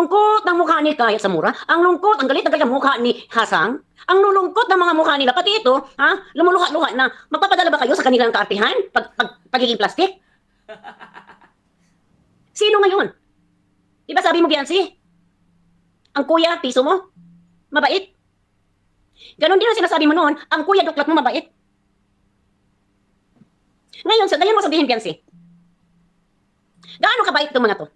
lungkot ng mukha ni Kaya Samura. Ang lungkot, ang galit ng mukha ni Hasang. Ang lulungkot ng mga mukha nila. Pati ito, ha? Lumuluha-luha na. Magpapadala ba kayo sa kanilang kaartihan? Pagiging plastic? Sino ngayon? Di ba sabi mo, Biancy? Ang kuya, piso mo? Mabait? Ganon din ang sinasabi mo noon, ang kuya duklat mo mabait. Ngayon, ganyan mo sabihin, Biancy. Gaano kabait itong mga to?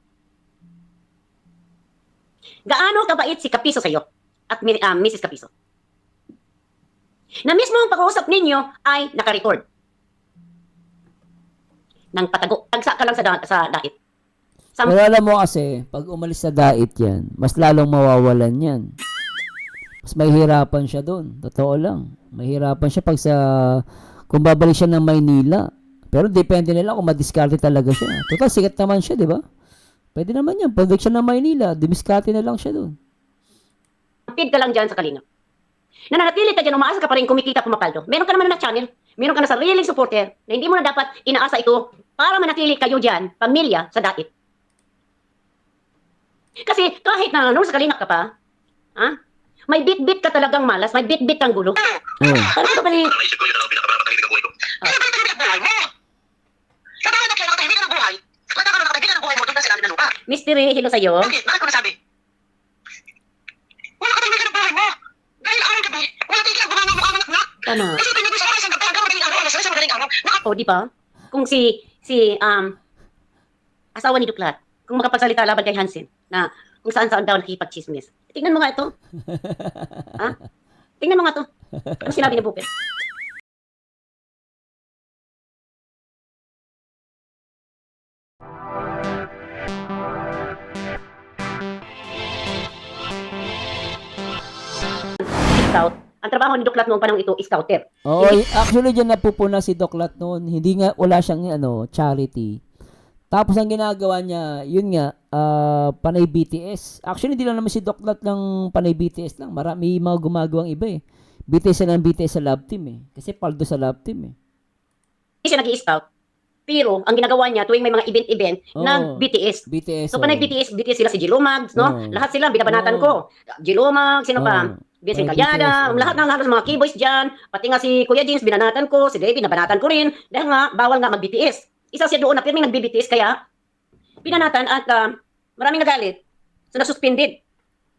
Gaano kabait si Kapiso sa'yo at Mrs. Kapiso? Na mismo ang pag-uusap ninyo ay naka-record. Nang patago. Tagsa ka lang sa dait. Pero alam mo kasi, pag umalis sa dait yan, mas lalong mawawalan yan. Mas mahihirapan siya doon. Totoo lang. Mahihirapan siya kung babalik siya ng Maynila. Pero depende nila kung madiskarte talaga siya. Total, sikat naman siya, di ba? Pwede naman yan. Pag siya ng Maynila, dimiskarte na lang siya doon. Feed ka lang dyan sa Kalinga. Nananatili ka dyan, umaasa ka pa rin kumikita pumapaldo. Meron ka naman na channel. Meron ka na sariling supporter na hindi mo na dapat inaasa ito para manatili kayo dyan, pamilya, sa dait. Kasi kahit na sa Kalinga ka pa, ha? May bit-bit ka talagang malas, may bit-bit kang gulo. Ano ka pa rin? Naisip ko yun ang pinakamatahimik na buhay ko. Ano ba ang buhay mo? Sa mga nakatahimik ng buhay, ba't ako nakatahimik ng buhay mo doon na sinabi ng lupa? Mystery, hello sa'yo. Bakit? Bakit ko nasabi? Wala katahimik ng buhay mo. Dahil araw gabi, wala tigil ang bunga ng mukha ng anak. Tama. Kasi pinag sa oras ng gabi, hanggang madaling araw, alas 3 sa madaling araw. O, di ba? Kung si asawa ni Duklat, kung makapagsalita laban kay Hansen, na kung saan-saan daw nakipag-chismis. Tingnan mo nga ito. Ha? Tingnan mo nga ito. Ano sinabi ni Bukit? Scout. Ang trabaho ni Duklat noong panahon ito, scouter. Oo, actually dyan napupuna si Doklat noon. Hindi nga, wala siyang charity. Tapos ang ginagawa niya, yun nga, panay BTS. Actually, hindi lang naman si Doklat ng panay BTS lang. Marami mga gumagawang iba eh. BTS na ng BTS sa love team eh. Kasi paldo sa love team eh. Hindi siya nag-i-scout. Pero, ang ginagawa niya tuwing may mga event-event, nag-BTS. BTS. So, panay BTS sila si Jilumags, no? Lahat sila, binabanatan ko. Jilumags, sino pa? Vincent Calyada, lahat ng mga keyboys dyan. Pati nga si Kuya Jeans, binanatan ko. Si David, nabanatan ko rin. Dahil nga, bawal nga mag-BTS. Isa siya doon na pirming nag-BTS, kaya binanatan at maraming nagalit. So, nasuspended.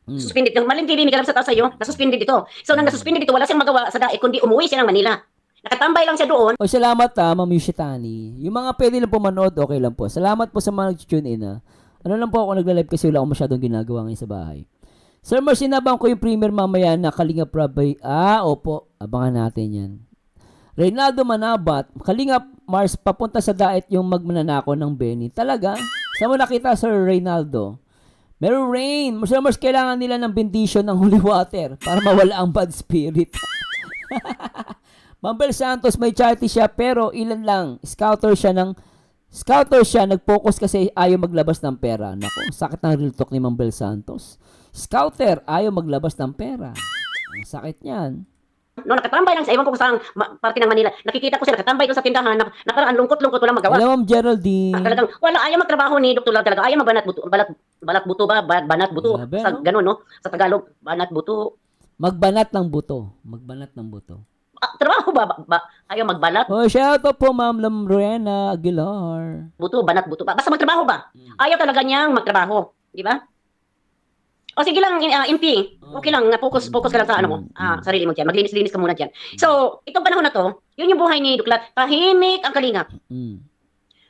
Suspended. Yung Malim TV, may kalam sa taas sa'yo, nasuspended ito. So, nang nasuspended ito, wala siyang magawa sa daig, kundi umuwi siya ng Manila. Nakatambay lang siya doon. O, salamat Ma'am Yushitani. Yung mga pwede lang po manood, okay lang po. Salamat po sa mga nag-tune in Ano lang po ako nagla-live kasi wala akong masyadong ginagawa ngayon sa bahay. Sir Mars, sinabang ko yung premiere mamaya na Kalinga Prabay. Opo. Abangan natin yan. Reynaldo Manabat, Kalinga Mars, papunta sa dait yung magmananako ng Benny. Talaga? Saan mo nakita, Sir Reynaldo? Meron rain. Sir Mars, kailangan nila ng bendition ng holy water para mawala ang bad spirit. Mambel Santos, may charity siya pero ilan lang. Scouter siya, nag-focus kasi ayaw maglabas ng pera. Nako, sakit ng real talk ni Mambel Santos. Scouter, ayaw maglabas ng pera. Ang sakit niyan. No, nakatambay lang sa iwan ko kung saan parte ng Manila. Nakikita ko siya nakatambay doon sa tindahan na parang lungkot-lungkot, walang magawa. Alam, Ma'am Geraldine. Talagang wala, ayaw magtrabaho ni Dr. Love talaga. Ayaw magbanat buto. Balat buto ba? Banat buto. Grabe, Sa no? ganun, no? Sa Tagalog, banat buto. Magbanat ng buto. Magbanat ng buto. Trabaho ba? Ayaw magbanat Oh, shout out po Ma'am Lorena Aguilar. buto, banat buto ba? Basta magtrabaho ba? Ayaw talaga niyang magtrabaho. Di ba? O sige lang, MP. Okay lang, focus ka lang sa ano mo, sarili mo dyan. Maglinis-linis ka muna dyan. So, itong panahon na to, yun yung buhay ni Duklat. Tahimik ang Kalingap.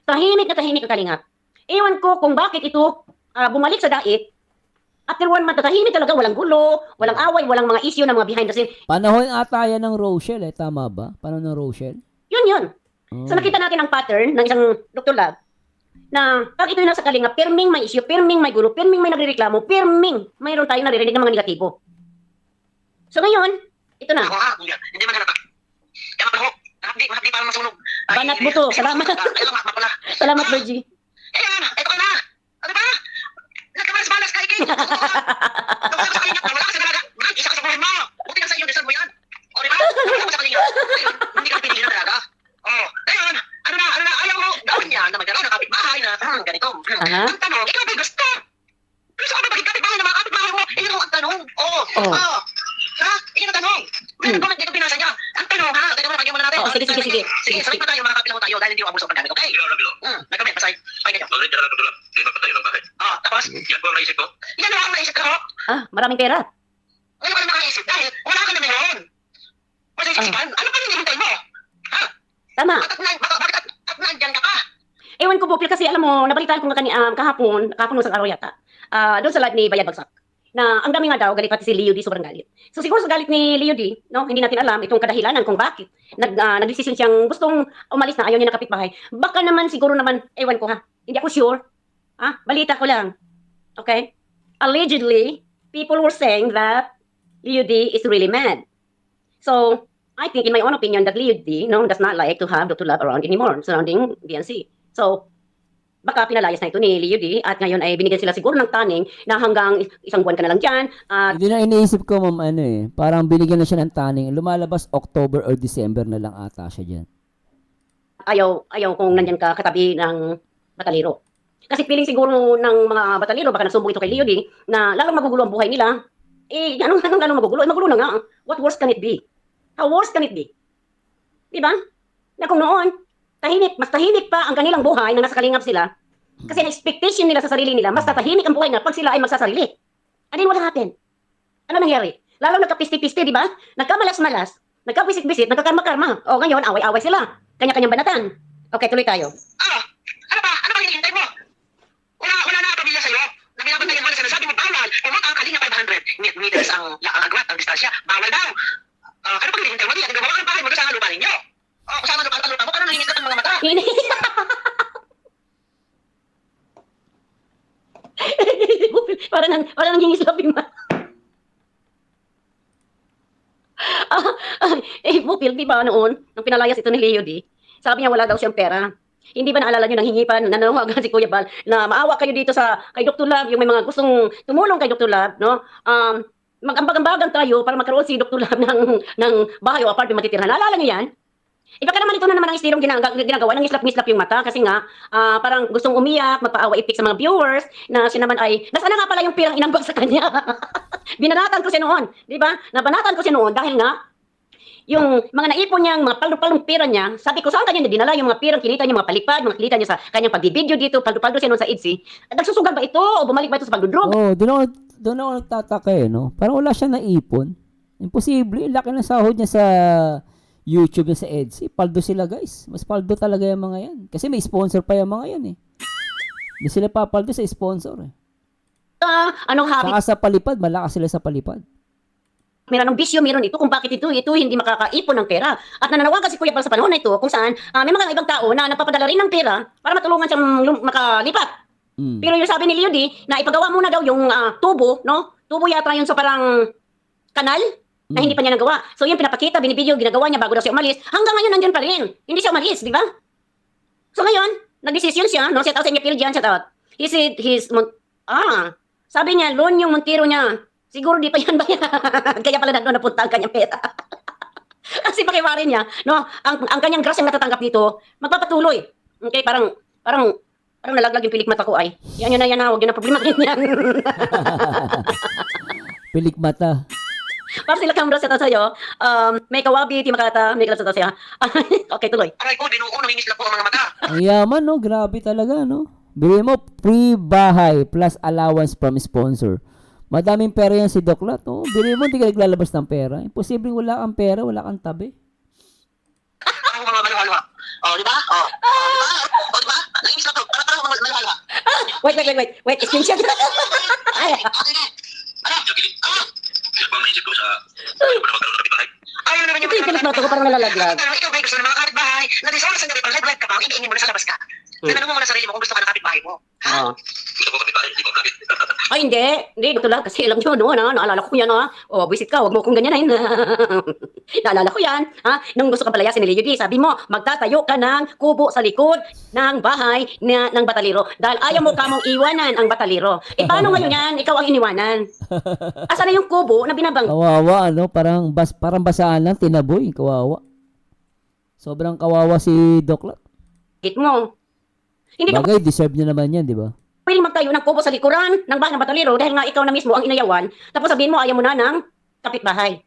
Tahimik ang Kalingap. Ewan ko kung bakit ito bumalik sa dait. After 1 month, tahimik talaga. Walang gulo, walang away, walang mga issue na mga behind the scene. Panahon ata yan ng Rochelle tama ba? Panahon ng Rochelle? Yun. So nakita natin ang pattern ng isang Dr. Love na pag ito yung nasa Kalingap, pirming may issue, pirming may gulo, pirming may nagrereklamo, pirming mayroon tayong naririnig ng mga negatibo. So ngayon, ito na. Hindi man halata. Kaya mabaho. Mahapdi para masunog. Banat buto. Salamat. Salamat, Virgie. Ito ka na. Ano ba? Nagkamalas-balas ka, Iki. Tapos sa Kalingap, wala ka sa dalaga. Isa ka sa buhay mo. Buti lang sa iyo, deserve mo yan. O, di ba? Wala ka sa Kalingap. Hindi ka pinili ng dalaga. Ngayon, ano na, ayaw mo gawin yan na magkaroon ng kapitbahay na ganito. Ang tanong, ikaw ba gusto? Gusto ka ba maging kapitbahay Oh. Ha? Iyan ang tanong. May comment dito binasa niya. Ang tanong ha, teka muna, muna natin. Oo, sige. Sige, sabay pa tayo, mga kapilang tayo dahil hindi ako abuso paggamit, okay? Nag-comment, pasay. Pakinggan niyo. Bakit talaga patulog? Hindi mapatayo ng bahay. Tapos, Yan po ang naisip ko. yan ang naisip ko. Maraming pera. Ano ka na makaisip dahil wala ka na ngayon. Kasi isipan, ano pa hinihintay mo? Ha? Tama. Bakit at nandyan ka pa? Ewan ko, Bupil, kasi alam mo, nabalitaan ko nga kahapon sa araw yata, doon sa live ni Bayad Bagsak, na ang dami nga daw, galit pati si Leo D, sobrang galit. So siguro sa galit ni Leo D, no, hindi natin alam itong kadahilanan kung bakit nagdesisyon siyang gustong umalis na ayaw niya ng kapitbahay. Baka naman, siguro naman, ewan ko ha, hindi ako sure. Balita ko lang. Okay? Allegedly, people were saying that Leo D is really mad. So, I think, in my own opinion, that Leo D, does not like to have Dr. Love around anymore surrounding DNC. So, baka pinalayas na ito ni Leo D at ngayon ay binigyan sila siguro ng taning na hanggang isang buwan ka na lang dyan. Hindi na iniisip ko, ma'am, parang binigyan na siya ng taning. Lumalabas October or December na lang ata siya dyan. Ayaw kung nandyan ka katabi ng batalero. Kasi feeling siguro ng mga batalero, baka nasumbong ito kay Leo D, na lalong magugulo ang buhay nila. Anong lalong magugulo? Magulo na nga. What worse can it be? How worse can it be? Diba? Na kung noon, mas tahimik pa ang kanilang buhay na nasa kalingap sila. Kasi ang expectation nila sa sarili nila, mas tatahimik ang buhay na pag sila ay magsasarili. And then what happened? Ano nangyari? Lalo nagkapisti-pisti, di ba? Nagkamalas-malas, nagkabisit-bisit, nagkakarma-karma. O ngayon, away-away sila. Kanya-kanyang banatan. Okay, tuloy tayo. Ano ba? Ano ba hinihintay mo? Wala na pamilya sa'yo. Na binabantayan mo na sinasabi mo, bawal. Kung makakalinga 500 meters ang agwat, ang distansya, bawal daw. Ano ba hinihintay mo? Di natin gawa ng bahay mo doon sa lupa ninyo. Kasama lupa mo, paano nangingit ka ng mga mata? Parang nangingislap yung mata. Bupil, di ba noon, nung pinalayas ito ni Leo D, sabi niya wala daw siyang pera. Hindi ba naalala niyo nang hingi pa, nanawagan si Kuya Bal, na maawa kayo dito kay Dr. Love, yung may mga gustong tumulong kay Dr. Love, no? Mag-ambag-ambagan tayo para magkaroon si Dr. Love ng bahay o apartment matitirhan. Naalala niyo yan? Baka naman ito na naman ang estilong ginagawa, nang islap-islap yung mata kasi nga parang gustong umiyak, magpaawa-ipik sa mga viewers na siya naman ay, nasaan na nga pala yung pirang inambag sa kanya? Binanatan ko siya noon, di ba? Nabanatan ko siya noon dahil nga, yung mga naipon niyang mga paldo-paldong pira niya, sabi ko saan kanya dinala yung mga pirang kinita niya, mga palipad, mga kinita niya sa kanyang pagbibideo dito, paldo-paldo siya noon sa EDSI. Nagsusugal ba ito o bumalik ba ito sa pagdudrog? Doon ako nagtataka no? Parang wala siya naipon. Imposible, laki ng sahod niya sa YouTube na sa EDSI. Paldo sila, guys. Mas paldo talaga yung mga yan. Kasi may sponsor pa yung mga yan Hindi sila papaldo sa sponsor Anong habit? Saka sa palipad, malakas sila sa palipad. Meron ng bisyo, meron ito kung bakit ito hindi makakaipon ng pera. At nananawagan si Kuya Bal sa panahon na ito kung saan may mga ibang tao na nagpapadala rin ng pera para matulungan siyang makalipat. Pero yung sabi ni Leo D, na ipagawa muna daw yung tubo, no? Tubo yata yun sa parang kanal na hindi pa niya nagawa. So yun pinapakita, binibideo, ginagawa niya bago daw siya umalis. Hanggang ngayon nandiyan pa rin. Hindi siya umalis, di ba? So ngayon, nagdesisyon siya, no? Shout out sa inyo, Phil, dyan, shout out. He said, sabi niya, loan yung Montero niya. Siguro di pa yan bayan. Kaya pala doon napunta ang kanyang pera. Kasi pakiwari niya, no? Ang kanyang grasyang natatanggap dito, magpapatuloy. Okay, parang nalaglag yung pilik mata ko ay. Yan yun na yan, huwag yun na problema din yan. Pilik mata. Para sila kamera sa sa'yo, may kawabi, ti makata, may kalasa siya. Okay, tuloy. Aray ko, binuo, nangingislap po ang mga mata. Ang yaman, no? Grabe talaga, no? Bilhin mo, free bahay plus allowance from sponsor. Madaming pera yan si Doc Lat, no? Bilhin mo, hindi ka naglalabas ng pera. Imposibleng wala kang pera, wala kang tabi. Ako mga maluhalwa. Di ba? Di ba? Nangingislap to. Parang mga maluhalwa. Wait, screenshot. Ay, Yan po ang naisip ko sa ayaw ko na magkaroon ng kapitbahay. Ayaw naman ito yung pilik mata ko, parang nalalaglag. Pero ikaw, gusto ng mga kapitbahay, na di sa gabi, pang live ka pa, iingin mo na sa labas ka. Tanong mo muna sarili mo kung gusto ka ng kapitbahay mo. Gusto ko kapitbahay, hindi ko kapit. Ay, hindi, Dr. Love, kasi alam nyo, naalala ko yan, visit ka, huwag mo kong ganyanin. Naalala ko yan, nung gusto kang palayasin ni Leo D, sabi mo, magtatayo ka ng kubo sa likod ng bahay ng batalero. Dahil ayaw mo kamong iwanan ang batalero. Paano ngayon yan? Ikaw ang iniwanan. Asa na yung kubo na binabang? Kawawa, ano? Parang basaan lang, tinaboy. Kawawa. Sobrang kawawa si Doc Lat. Mo. Hindi ka Bagay, deserve niya naman yan, di ba? pwedeng magtayo ng kubo sa likuran ng bahay ng Batalero dahil nga ikaw na mismo ang inayawan, tapos sabihin mo ayaw mo na ng kapitbahay.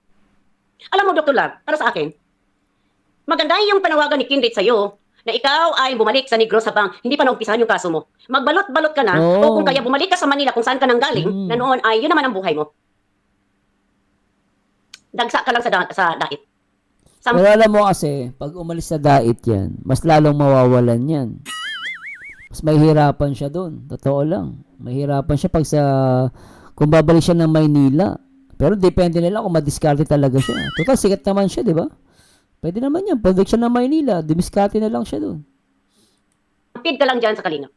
Alam mo, Dr. Love, para sa akin, maganda yung panawagan ni Kindred sa'yo na ikaw ay bumalik sa Negros habang hindi pa naumpisahan yung kaso mo. Magbalot-balot ka na, o kung kaya bumalik ka sa Manila kung saan ka nang galing, na noon ay yun naman ang buhay mo. Dagsa ka lang sa dait. Pero alam mo kasi, pag umalis sa dait yan, mas lalong mawawalan yan. Mas mahihirapan siya doon. Totoo lang. Mahirapan siya kung babalik siya ng Maynila. Pero depende nila kung madiskarte talaga siya. Total, sikat naman siya, di ba? Pwede naman yan. Pag siya ng Maynila, dimiskarte na lang siya doon. Feed ka lang dyan sa Kalingap.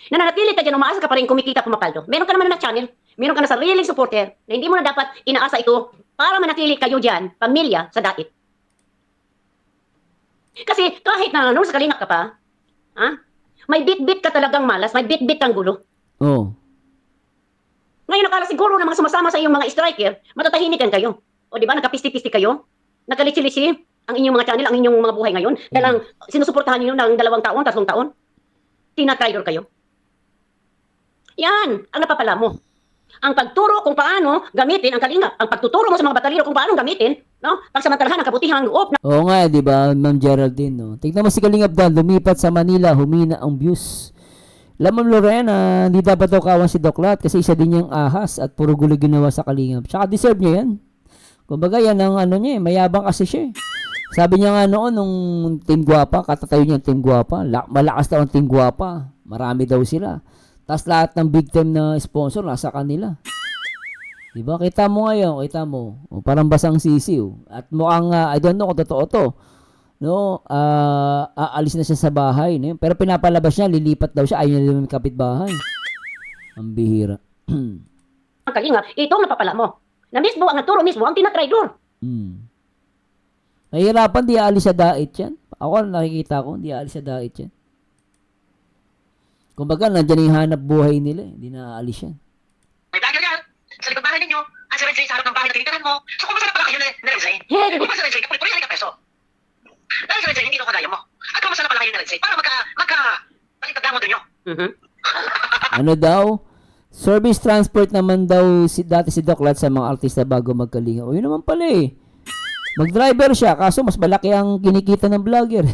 Nananatili ka dyan, umaasa ka pa rin kumikita pumapaldo. Meron ka naman na channel. Meron ka na sariling supporter na hindi mo na dapat inaasa ito para manatili kayo dyan, pamilya, sa dait. Kasi kahit na sa Kalingap ka pa, may bit-bit ka talagang malas, may bit-bit kang gulo. Oo. Ngayon nakala siguro na mga sumasama sa iyong mga striker, matatahimikan kayo. O di ba, nagkapisti-pisti kayo? Nagkalitsi-litsi ang inyong mga channel, ang inyong mga buhay ngayon. Dahil lang sinusuportahan niyo ng 2 taon, 3 taon. Tina-traitor kayo. Yan, ang napapala mo. Ang pagturo kung paano gamitin ang Kalingap, ang pagtuturo mo sa mga Batalero kung paano gamitin, no? Pagsamantalahan ang kabutihang loob. Oo nga, di ba, Ma'am Geraldine, no? Tignan mo si Kalingap Dan, lumipat sa Manila, humina ang views. Alam mo, Lorena, hindi dapat daw kawan si Doc Lat kasi isa din niyang ahas at puro gulo ginawa sa Kalingap. Tsaka deserve niya yan. Kumbaga, yan ang ano niya, mayabang kasi siya. Sabi niya nga noon, nung Team Guapa, katatayo niya ang Team Guapa, malakas daw ang Team Guapa. Marami daw sila. Tapos lahat ng big time na sponsor nasa kanila. Diba? Kita mo ngayon, kita mo. O, parang basang sisiw. At mukhang, I don't know kung totoo to. No, aalis na siya sa bahay. No? Pero pinapalabas niya, lilipat daw siya. Ayaw niya naman kapitbahay. Ang bihira. Ang Kalingap, ito ang napapala mo. Na mismo, ang nagturo mismo, ang tinatraidor. Nahihirapan, di aalis sa dait yan. Ako, nakikita ko, di aalis sa dait yan. Kumbaga, nandiyan yung hanap buhay nila. Hindi na aalis yan. May vlogger yan. Sa likod bahay ninyo. Ang sa Renzi, sa harap ng bahay na tinitirahan mo. So kung masarap pala kayo na Renzi. Kung masarap Renzi, kapuri-puri ka peso. Dahil sa Renzi, hindi ko kagaya mo. At kung masarap pala kayo na Renzi, para baliktad mo doon nyo. Ano daw? Service transport naman daw dati si Doc Lat sa mga artista bago magkalinga. O yun naman pala eh. Mag-driver siya, kaso mas malaki ang kinikita ng vlogger.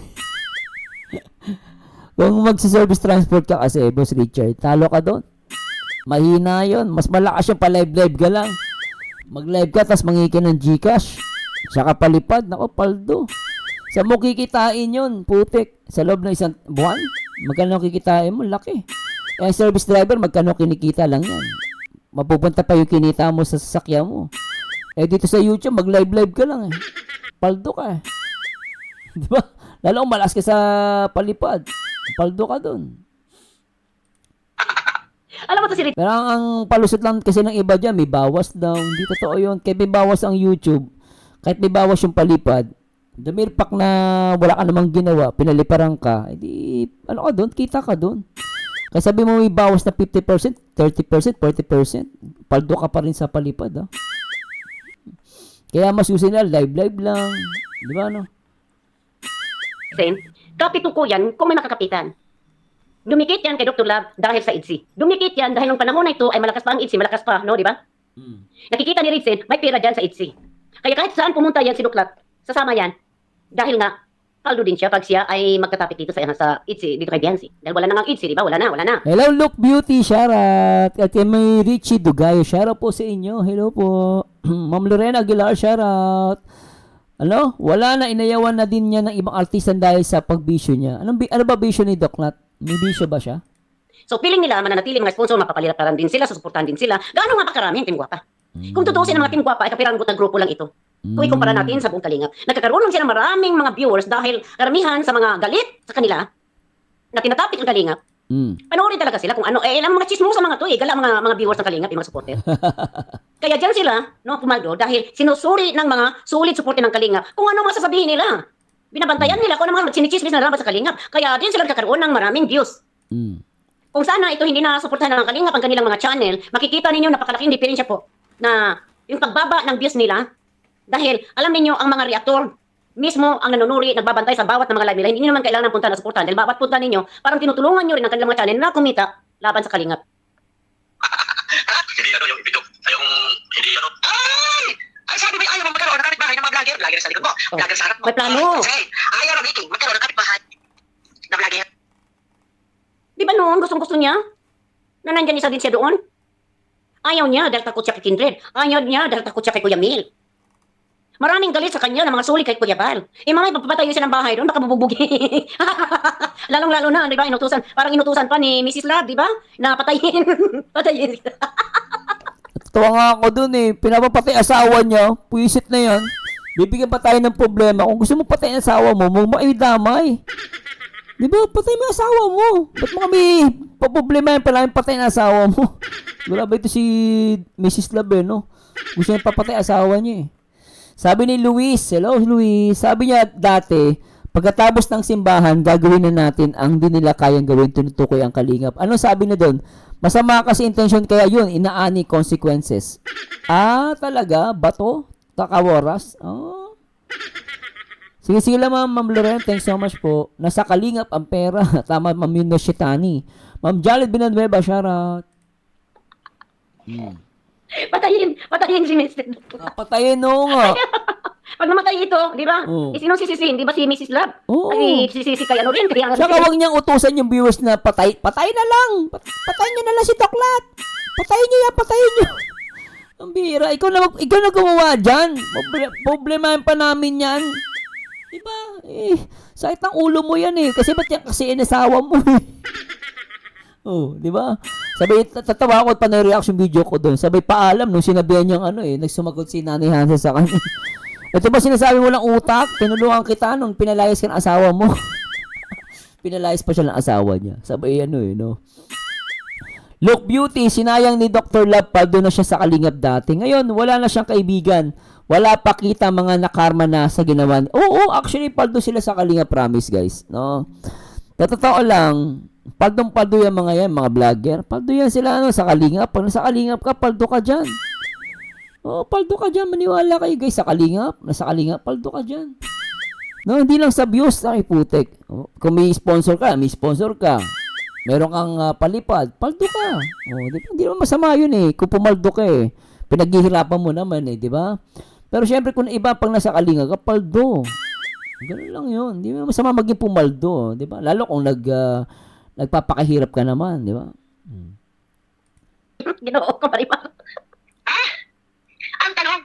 Kung magsi-service transport ka kasi, Boss Richard, talo ka doon. Mahina yon. Mas malakas yung pa-live-live ka lang. Mag-live ka, tas mangikin ng Gcash. Saka palipad, nako, paldo. Sa mo kikitain yun, putik. Sa loob ng isang buwan, magkano kikitain mo, laki. Eh, service driver, magkano kinikita lang yan. Mapupunta pa yung kinita mo sa sasakyan mo. Eh, dito sa YouTube, mag-live-live ka lang eh. Paldo ka eh. Di ba? Lalo kung malas ka sa palipad. Paldo ka dun. Alam mo to si Richard. Pero ang palusot lang kasi ng iba dyan, may bawas daw. Hindi totoo yun. Kahit may bawas ang YouTube, kahit may bawas yung palipad, dumirpak na wala ka namang ginawa, pinaliparan ka, edi, ano ka doon? Kita ka doon. Kaya sabi mo may bawas na 50%, 30%, 40%, paldo ka pa rin sa palipad. Ah. Kaya mas usin na, live lang. Di ba, no? Kapitukuyan kung may makakapitan. Dumikit yan kay Dr. Love dahil sa IDSI. Dumikit yan dahil nung panahon na ito ay malakas pa ang IDSI, malakas pa, no, di ba? Nakikita ni Ritzel, may pera dyan sa IDSI. Kaya kahit saan pumunta yan si Dr. Love, sasama yan. Dahil nga, paldo din siya pag siya ay magkatapit dito sa IDSI, dito kay Biancy. Dahil wala na nga IDSI, di ba? Wala na. Hello, Look Beauty, shoutout. At kay may Richie Dugayo, shoutout po sa inyo. Hello po. Ma'am Lorena Aguilar, shoutout. Ano? Wala na, inayawan na din niya ng ibang artista dahil sa pagbisyo niya. Ano ba bisyo ni Doc Lat? May bisyo ba siya? So, feeling nila, mananatili mga sponsor, mapapaliran din sila, susuportahan din sila. Gaano nga ba karami ang Team Guapa? Kung tutusin ang mga Team Guapa, ay kapiranggot na grupo lang ito. Kung ikumpara natin sa buong Kalingap. Nagkakaroon lang sila maraming mga viewers dahil karamihan sa mga galit sa kanila na tinatapik ang Kalingap. Panoorin talaga sila kung ano. Eh, ang mga chismosa mga to, gala mga viewers ng Kalingap, yung mga supporter. Kaya dyan sila, no, pumaldo, dahil sinusuri ng mga sulit supporter ng Kalingap kung ano masasabihin nila. Binabantayan nila kung ano mga sinichismis na laban sa Kalingap. Kaya din sila nagkakaroon ng maraming views. Kung sana ito hindi na suportahan ng Kalingap ang kanilang mga channel, makikita ninyo napakalaking diferensya po na yung pagbaba ng views nila dahil alam ninyo ang mga reaktor mismo ang nanunuri, nagbabantay sa bawat na mga live nila. Hindi naman kailangan punta na suportahan dahil bawat punta ninyo, parang tinutulungan nyo rin ang kanilang mga channel na kumita laban sa Kalingap. Hindi yung video. Hindi Ay, sabi mo, ayaw mo magkaroon ng kapitbahay ng mga vlogger. Vlogger sa likod mo. Oh. Vlogger sa harap mo. May plano. Kasi, ayaw na Vicky, magkaroon ng kapitbahay na vlogger. Di ba noon, gustong-gusto niya? Na nandyan isa din siya doon? Ayaw niya dahil takot siya kay Kindred. Ayaw niya dahil takot siya kay Kuya Mil. Maraming galit sa kanya ng mga suli kay Kuya Bal. Mga ipapatayo siya ng bahay doon, baka bububugi. Lalong-lalo na, di ba, inutusan. Parang inutusan pa ni Mrs. Love, di ba? Na patayin. Patayin. Tuwa nga ako dun eh. Pinapapatay asawa niya. Puisit na yan. Bibigyan pa tayo ng problema. Kung gusto mo patayin asawa mo, huwag mo idamay. Di ba? Patay mo yung asawa mo. Ba't mo kami paproblemahin pala yung patay ng asawa mo? Wala ba ito si Mrs. Love, no? Gusto niya papatay asawa niya eh. Sabi ni Luis, hello Luis, sabi niya dati, pagkatapos ng simbahan, gagawin na natin ang di nila kayang gawin, tinutukoy ang Kalingap. Ano sabi na doon? Masama kasi intention, kaya yun, inaani consequences. Ah, talaga? Bato? Takawaras? Oh. Sige lang Ma'am Loren, thanks so much po. Nasa Kalingap ang pera. Tama, Ma'am Yunus Shitani. Ma'am Jalet Binanueva, shoutout. Patayin si Mrs. Patayin no nga. Pag namatay ito, di ba? Oo. Sino sisisihin? Di ba si Mrs. Love? Oo. Ay, sisisi kay ano rin. Kaya Saka wag niyang utusan yung viewers na patay na lang. Patayin niyo na lang si Doklat. Patayin niyo yan, patayin niyo. Ang bira, ikaw na gumawa dyan. Problemahin pa namin yan. Diba? Sakit ang ulo mo yan eh. Kasi ba't yan kasi inasawa mo eh. Oh, di ba? Sabay, tatawa ako at panay reaction video ko doon. Sabay paalam nung sinabihan niyang nagsumagot si Nanay Hansa sa kanya. Ito ba sinasabi mo lang utak? Tinulungan kita nung pinalayas ka ng asawa mo. Pinalayas pa siya ng asawa niya. Sabay no? Look Beauty, sinayang ni Dr. Love Paldo na siya sa Kalingap dati. Ngayon, wala na siyang kaibigan. Wala pa kita mga nakarma na sa ginawa. Oo, actually, Paldo sila sa Kalingap, promise guys. No? Totoo lang, Paldong-paldo yung mga vlogger. Paldo yan sila sa Kalingap. Pag nasa Kalingap ka, paldo ka dyan. Oh, paldo ka dyan. Maniwala kayo guys sa Kalingap. Nasa Kalingap, paldo ka dyan. No, hindi lang sa views, putek. Oh, kung may sponsor ka. Meron kang palipad, paldo ka. Oh, hindi naman masama yun eh. Kung pumaldo ka eh. Pinaghihirapan mo naman eh, di ba? Pero syempre kung iba pang nasa Kalingap ka, paldo. Ganun lang yun. Hindi naman masama maging pumaldo, di ba? Lalo kung nagpapakahirap ka naman, di ba? Ginoo ko pa rin pa. Ang tanong,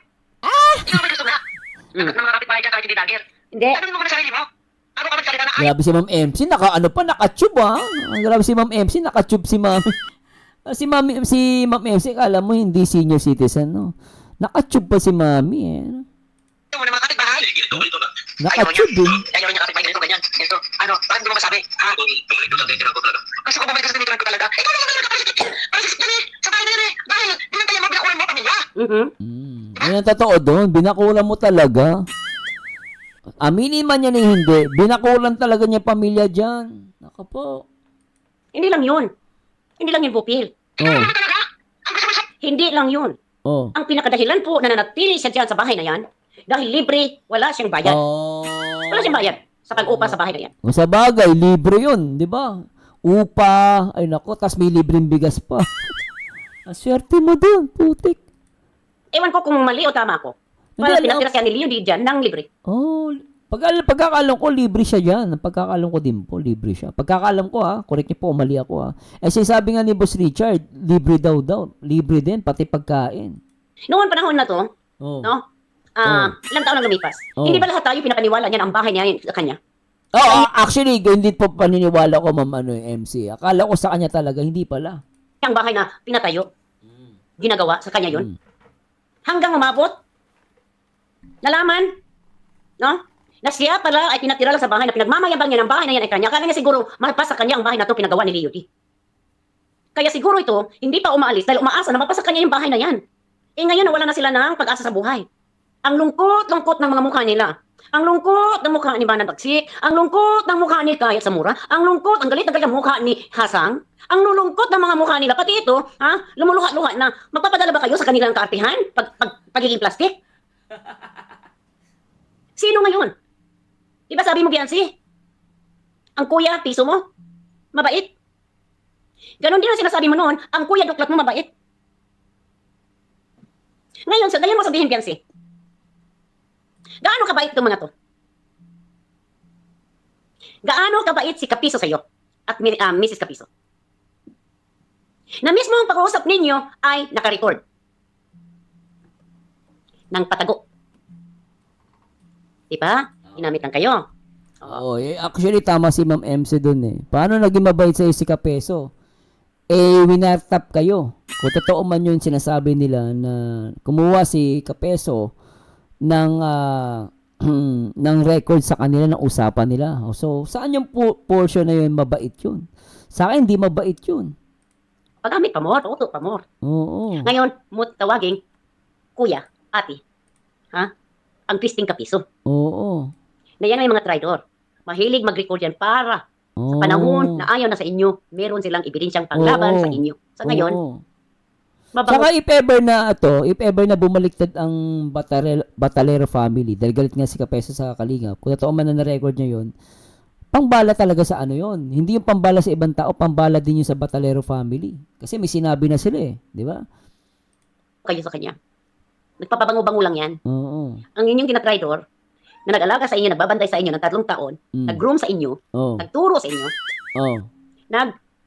sino ba gusto na? Lahat ng mga kapitbahay dyan kahit hindi vlogger. Hindi. Tanong mo na sarili mo. Ano ka magsalita na Grabe si Ma'am MC, naka-tube ha. Grabe si Ma'am MC, naka-tube si Ma'am. Si Ma'am MC, kala mo hindi senior citizen, no? Naka-tube pa si Mami eh. ayaw mo na mga kapitbahay? Ganito na. Naka-tube eh. Ayaw niya kapitbahay ganito, ganyan. Ganito. Ano, bakit hindi mo masabi? Ha? Kung bumalik ko sa titiran ko talaga. Gusto ko bumalik sa tinitiran ko talaga. Ikaw naman talaga para sa yan eh. Sa bahay na yan eh. Dahil, binantayan mo, binakulan mo pamilya. Yan ang totoo doon. Binakulan mo talaga. Aminin man yan eh hindi. Binakulan talaga niya pamilya dyan. Naka po. Hindi lang yun. Hindi lang yun, Bupil. Oh. Ano talaga? Ang gusto mo sa... Hindi lang yun. Oh. Ang pinakadahilan po na nanatili siya dyan sa bahay na yan, dahil libre, wala siyang bayad. Oh. Wala siyang bayad sa pag-upa sa bahay na yan. Sa bagay, libre yun, di ba? Upa, ay nako, tas may libreng bigas pa. Ang swerte mo doon, putik. Ewan ko kung mali o tama ako. Hindi, Para alam. pinatira siya ni Leo di dyan ng libre. Oh, pagkakalam ko, libre siya dyan. Pagkakalam ko din po, libre siya. Pagkakalam ko correct niyo po, mali ako Eh, sabi nga ni Boss Richard, libre daw. Libre din, pati pagkain. Noong panahon na to, Oh. no? Ilang taon ang lumipas. Oh. Hindi ba lahat tayo pinapaniwala niya na ang bahay niya yun sa kanya? Oh, actually, hindi po paniniwala ko, Ma'am MC. Akala ko sa kanya talaga, hindi pala. Ang bahay na pinatayo, ginagawa sa kanya yun. Hanggang umabot, nalaman, no? Na siya pala ay pinatira lang sa bahay na pinagmamayabang niya ng bahay na yan ay kanya. Kaya niya siguro, malpas sa kanya ang bahay na to pinagawa ni Leo D. Kaya siguro ito, hindi pa umaalis dahil umaasa na mapasa kanya yung bahay na yan. Ngayon, nawala na sila ng pag-asa sa buhay. Ang lungkot-lungkot ng mga mukha nila. Ang lungkot ng mukha ni Banat Bagsik. Ang lungkot ng mukha ni Kayat Samura. Ang lungkot, ang galit ng mukha ni Hasang. Ang lulungkot ng mga mukha nila. Pati ito, lumuluha-luha na. Magpapadala ba kayo sa kanilang kaartihan? Pagiging plastic? Sino ngayon? Diba sabi mo, Biancy? Ang kuya, piso mo? Mabait? Ganon din ang sinasabi mo noon, ang kuya duklat mo mabait. Ngayon, ngayon mo sabihin, Biancy, gaano kabait itong mga to? Gaano kabait si Kapiso sa'yo at Mrs. Kapiso? Na mismo ang pag-uusap ninyo ay nakarecord ng patago. Diba? Ginamit lang kayo. Oo, actually tama si Ma'am MC dun eh. Paano naging mabait sa'yo si Kapeso? Eh, winartap kayo. Kung totoo man yun sinasabi nila na kumuha si Kapeso ng ng record sa kanila ng usapan nila. So, saan yung portion na yun mabait yun? Sa akin, hindi mabait yun. Paggamit pa more, uto pa more. Oo. Ngayon, mo tawagin, kuya, ate, ha? Ang twisting Kapiso. Oo. Na yan ay mga traidor. Mahilig mag-record yan para sa panahon na ayaw na sa inyo, meron silang ebidensyang panglaban sa inyo. Sa ngayon, mabango. Saka if ever na bumaliktad ang Batalero family, dahil galit nga si Kapeso sa Kalingap, kung totoo man na na-record niya yun, pangbala talaga sa ano yun. Hindi yung pambala sa ibang tao, pambala din yung sa Batalero family. Kasi may sinabi na sila eh. Di ba? Kayo sa kanya. Nagpapabango-bango lang yan. Oo. Ang inyong tinatraidor, na nag-alaga sa inyo, nagbabantay sa inyo ng 3 taon, nag-groom sa inyo, Oo. nagturo sa inyo, Oo.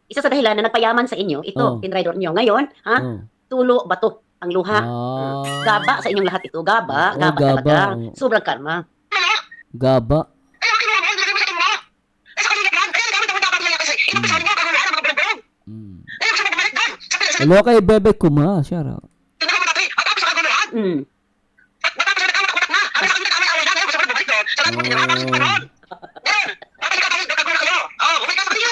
isa sa dahilan na nagpayaman sa inyo, ito, tinraidor nyo. Ngayon, ha? Tulo, bato, ang luha. Gaba sa inyong lahat ito. Gaba, Oo, gaba gaba. talaga. Sobrang karma. Gaba. Eh, ang kinuha mo, hindi mo sa mo. Eh, sa kanila yan. Eh, gamit ang dapat nila kasi. Inapisahan mo, kung wala na mga bulong-bulong. Eh, gusto mo bumalik doon. Sa Hello kay Bebe Kuma. Shout out. tinaka mo natin. At tapos sa kaguluhan. At matapos na nagkawatak na. At sa kanila kami away na. Eh, gusto mo bumalik doon. Sa lahat mo, tinaka mo sa panahon. Eh, babalik ka tayo. Nagkagulo kayo. Oh, bumalik ka sa kanila.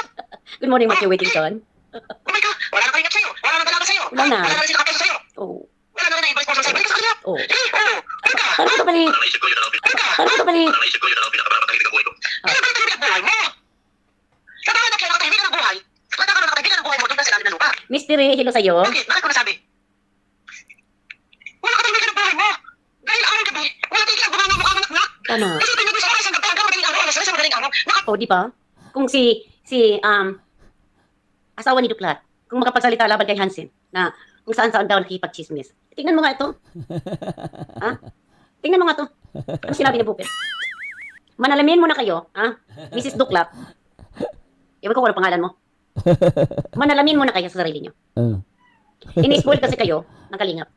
Good morning, Matthew Whittington. Bumalik ka. Wala na kayo sa'yo. Wala na talaga sa'yo. Wala na. Wala na rin sila kapatid sa'yo. Oh. Wala na rin na-invite mo sa'yo. Balik ka sa kanila. Oh. Eh, oo. Balik ka. Paano ka balik? Naisip ko yun ang Balik ka. Paano ka balik? naisip ko yun ang pinakamatahimik ang buhay ko. Ano ba yung buhay mo? Sa tayo na kaya nakatahimikan ng buhay, ba't ka nakatahimikan ng buhay mo doon na sinabi ng lupa? Mystery, hello sa'yo. Bakit? Bakit ko nasabi? Wala katahimikan ng buhay mo! Dahil araw-gabi, wala tigil ang bumanga mukha ng anak. Tama. Kasi pinag sa oras ang nagpagawa madaling araw, alas 3 sa madaling araw, O, di ba? Kung si asawa ni Duklat, kung makapagsalita laban kay Hansen, na kung saan-saan daw nakikipag-chismis. Tingnan mo nga ito. Ha? Tingnan mo nga ito. Ano sinabi ni Bukit? Manalamin mo na kayo, ha? Mrs. Duklat. Ewan ko kung ano pangalan mo. Manalamin mo na kayo sa sarili nyo. Inispoil kasi kayo ng Kalingap.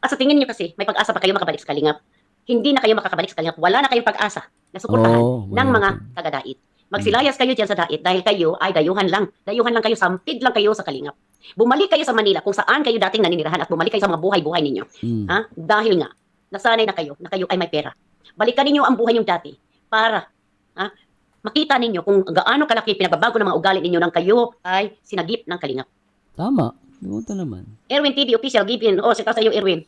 At sa tingin nyo kasi, may pag-asa pa kayo makabalik sa Kalingap. Hindi na kayo makakabalik sa Kalingap. Wala na kayong pag-asa na suportahan ng mga taga-dait. Magsilayas kayo dyan sa dait dahil kayo ay dayuhan lang. Dayuhan lang kayo, sampid lang kayo sa Kalingap. Bumalik kayo sa Manila kung saan kayo dating naninirahan at bumalik kayo sa mga buhay-buhay ninyo. Ha? Dahil nga, nasanay na kayo ay may pera. Balikan ninyo ang buhay yung dati para makita ninyo kung gaano kalaki pinagbabago ng mga ugali ninyo nang kayo ay sinagip ng Kalingap. Tama. Buta naman. Erwin TV official given. Oh, sita sa iyo Erwin.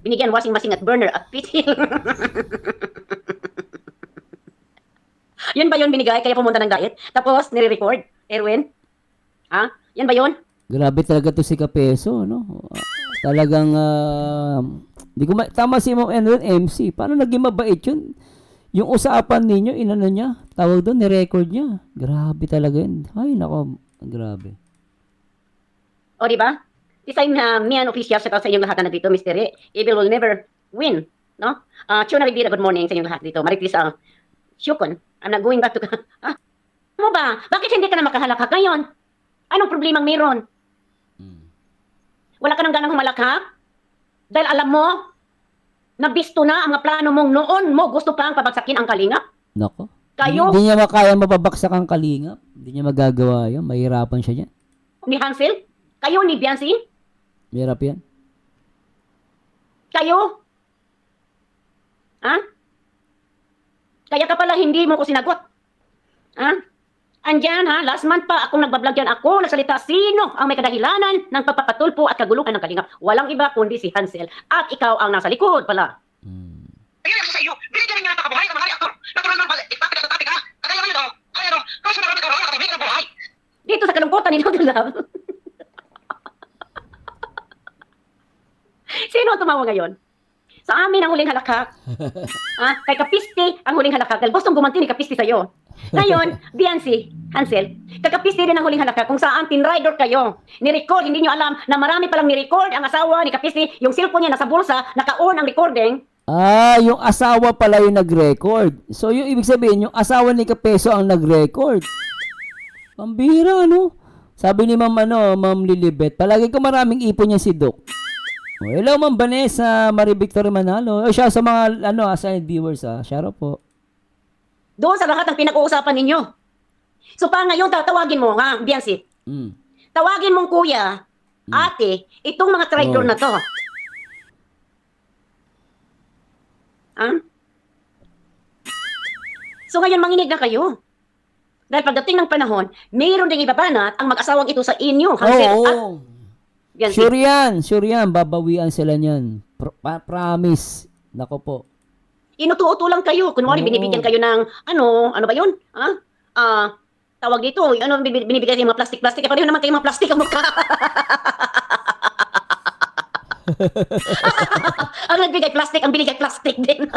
Binigyan washing machine at burner at pitil. Yun ba yun binigay kaya pumunta ng diet? Tapos nire-record Erwin? Ha? Yan ba yun? Grabe talaga to si Kapeso, no? Talagang di ko tama si Ma'am MC. Paano naging mabait yun? Yung usapan ninyo, inano niya, tawag doon, ni-record niya. Grabe talaga yun. Ay, nako, grabe. O, di ba? This time na Mian official, shout out sa inyong lahat na nandito, Mr. Evil will never win, no? Chuna Rivera, good morning sa inyong lahat dito. Maritis, Shukon, I'm not going back to... Ano ba? Bakit hindi ka na makahalakak ngayon? Anong problemang meron? Wala ka nang ganang humalakhak? Dahil alam mo, nabisto na ang mga plano mong noon mo gusto pang pabagsakin ang Kalingap? Nako. Kayo? Hindi niya makaya mapabaksak ang Kalingap. Hindi niya magagawa yun. Mahirapan siya dyan. Ni Hansel? Kayo ni Biancy? Mahirap yan. Kayo? Ha? Kaya ka pala hindi mo ko sinagot. Ha? Andyan ha, last month pa akong nagbablog yan. Ako nagsalita sino ang may kadahilanan ng pagpapatulpo at kaguluhan ng Kalingap. Walang iba kundi si Hansel. At ikaw ang nasa likod pala. Kaya sa iyo, binigyan niya ng pakabuhay ng mga reaktor. Natural ng ipapit sa topic ha. Kaya ngayon o, kaya no, kasi marami ka rin nakatahimik ng buhay. Dito sa kalungkutan ni Dr. Love. Sino ang tumawa ngayon? Sa amin ang huling halakak. Kay Kapisti ang huling halakak. Dahil gustong gumanti ni Kapisti sa'yo. Ngayon, Biancy, Hansel, kakapisti rin ang huling halaka kung saan tinrider kayo. Ni-record, hindi nyo alam na marami palang ni-record ang asawa ni Kapisti, yung cellphone niya nasa bulsa, naka-on ang recording. Ah, yung asawa pala yung nag-record. So, yung ibig sabihin, yung asawa ni Kapeso ang nag-record. Ang bihira, no? Sabi ni Ma'am Lilibet, palagi ko maraming ipon niya si Doc. Oh, hello, Ma'am Vanessa, Marie Victoria Manalo. O, siya sa mga, assigned viewers, Shout out po. Doon sa lahat ng pinag-uusapan ninyo. So, pa ngayon, tatawagin mo, ha, Biansi? Mm. Tawagin mong kuya, ate, itong mga traitor Oh. na to. Ha? So ngayon manginig na kayo. Dahil pagdating ng panahon, mayroon ding ibabanat ang mag-asawang ito sa inyo, Hansel at Oo. Biansi. Sure yan. Babawian sila niyan. Promise. Nako po. Inutuuto lang kayo. Kunwari, Oo. binibigyan kayo ng, ano ba yun? Ha? Tawag dito, binibigyan kayo mga plastic-plastic. Pareho naman kayo mga plastic ang mukha. Ang nagbigay plastic, ang binigay plastic din.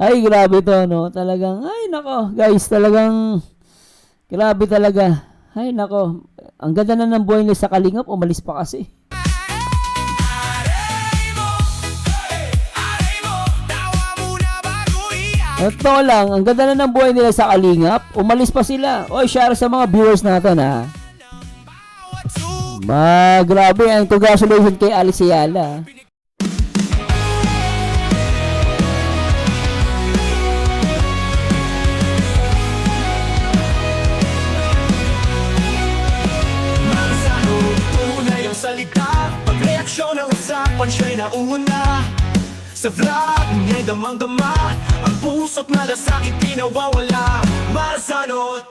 Ay, grabe to, no? Talagang, ay, nako. Guys, talagang, grabe talaga. Ay, nako. Ang ganda na ng buhay nila sa Kalingap. Umalis pa kasi. Ito lang, ang ganda na ng buhay nila sa Kalingap. Umalis pa sila. Oy, share sa mga viewers natin, ha? Grabe. Ang congratulations kay Alice Ayala. Magsano, tunay ang salita. Pagreaksyon ng usapan, siya'y nauna. Sa vlog, niya'y damang-dama. Ang puso't malasakit, pinawawala. Marsano,